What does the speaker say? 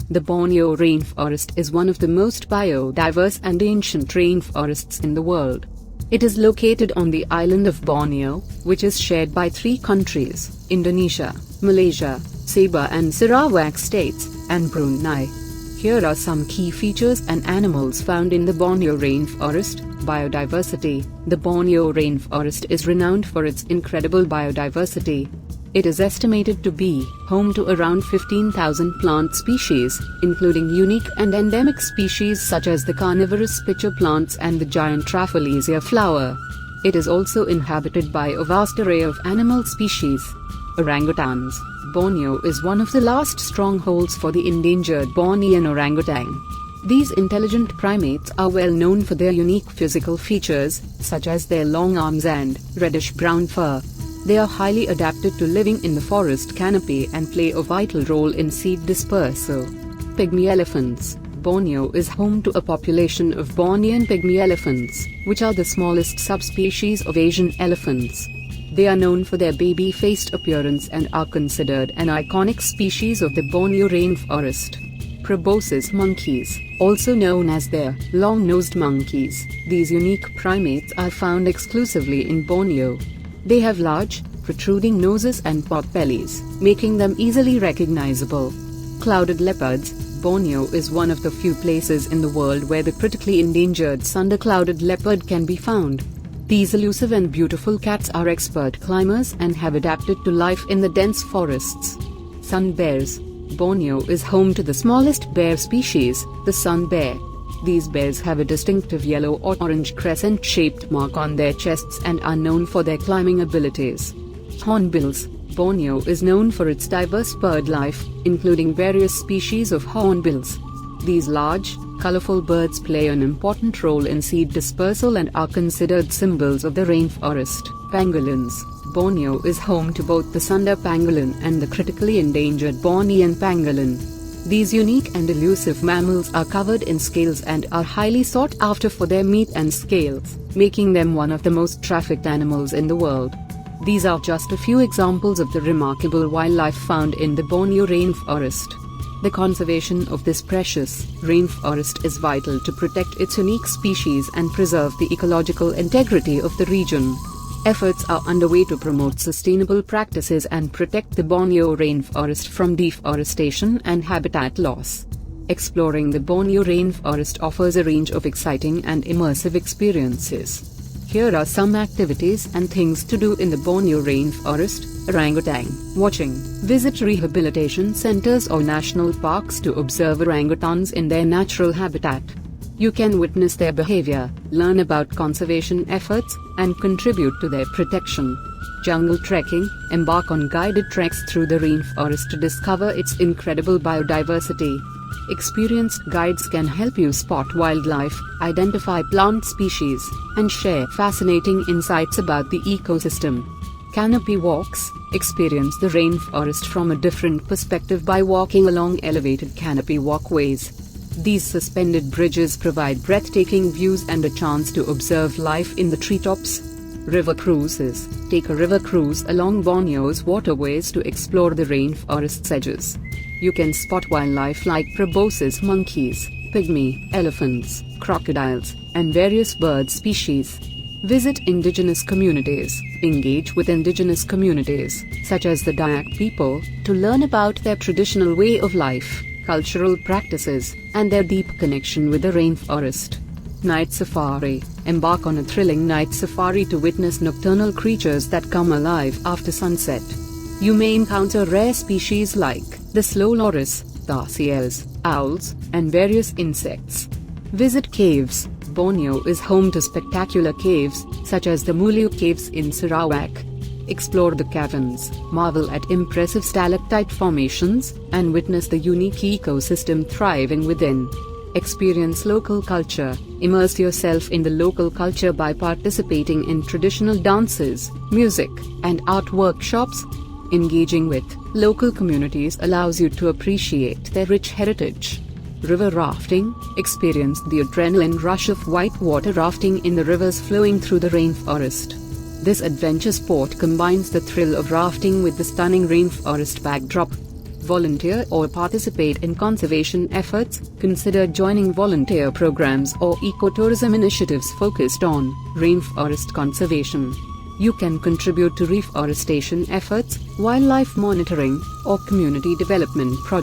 The Borneo Rainforest is one of the most biodiverse and ancient rainforests in the world. It is located on the island of Borneo, which is shared by three countries: Indonesia, Malaysia, Sabah and Sarawak states, and Brunei. Here are some key features and animals found in the Borneo Rainforest. Biodiversity. The Borneo Rainforest is renowned for its incredible biodiversity. It is estimated to be home to around 15,000 plant species, including unique and endemic species such as the carnivorous pitcher plants and the giant Rafflesia flower. It is also inhabited by a vast array of animal species. Orangutans. Borneo is one of the last strongholds for the endangered Bornean orangutan. These intelligent primates are well known for their unique physical features, such as their long arms and reddish-brown fur. They are highly adapted to living in the forest canopy and play a vital role in seed dispersal. Pygmy elephants. Borneo is home to a population of Bornean pygmy elephants, which are the smallest subspecies of Asian elephants. They are known for their baby-faced appearance and are considered an iconic species of the Borneo Rainforest. Proboscis monkeys, also known as the long-nosed monkeys. These unique primates are found exclusively in Borneo. They have large, protruding noses and pot bellies, making them easily recognizable. Clouded leopards. Borneo is one of the few places in the world where the critically endangered sunder-clouded leopard can be found. These elusive and beautiful cats are expert climbers and have adapted to life in the dense forests. Sun bears. Borneo is home to the smallest bear species, the sun bear. These bears have a distinctive yellow or orange crescent-shaped mark on their chests and are known for their climbing abilities. Hornbills. Borneo is known for its diverse bird life, including various species of hornbills. These large, colorful birds play an important role in seed dispersal and are considered symbols of the rainforest. Pangolins. Borneo is home to both the sunder pangolin and the critically endangered Bornean pangolin. These unique and elusive mammals are covered in scales and are highly sought after for their meat and scales, making them one of the most trafficked animals in the world. These are just a few examples of the remarkable wildlife found in the Borneo Rainforest. The conservation of this precious rainforest is vital to protect its unique species and preserve the ecological integrity of the region. Efforts are underway to promote sustainable practices and protect the Borneo Rainforest from deforestation and habitat loss. Exploring the Borneo Rainforest offers a range of exciting and immersive experiences. Here are some activities and things to do in the Borneo Rainforest. Orangutan watching. Visit rehabilitation centers or national parks to observe orangutans in their natural habitat. You can witness their behavior, learn about conservation efforts, and contribute to their protection. Jungle trekking. Embark on guided treks through the rainforest to discover its incredible biodiversity. Experienced guides can help you spot wildlife, identify plant species, and share fascinating insights about the ecosystem. Canopy walks. Experience the rainforest from a different perspective by walking along elevated canopy walkways. These suspended bridges provide breathtaking views and a chance to observe life in the treetops. River cruises. Take a river cruise along Borneo's waterways to explore the rainforest's edges. You can spot wildlife like proboscis monkeys, pygmy elephants, crocodiles, and various bird species. Visit indigenous communities. Engage with indigenous communities, such as the Dayak people, to learn about their traditional way of life, cultural practices, and their deep connection with the rainforest. Night safari. Embark on a thrilling night safari to witness nocturnal creatures that come alive after sunset. You may encounter rare species like the slow loris, tarsiers, owls, and various insects. Visit caves. Borneo is home to spectacular caves, such as the Mulu Caves in Sarawak. Explore the caverns, marvel at impressive stalactite formations, and witness the unique ecosystem thriving within. Experience local culture. Immerse yourself in the local culture by participating in traditional dances, music, and art workshops. Engaging with local communities allows you to appreciate their rich heritage. River rafting. Experience the adrenaline rush of whitewater rafting in the rivers flowing through the rainforest. This adventure sport combines the thrill of rafting with the stunning rainforest backdrop. volunteer or participate in conservation efforts, consider joining volunteer programs or ecotourism initiatives focused on rainforest conservation. You can contribute to reforestation efforts, wildlife monitoring, or community development projects.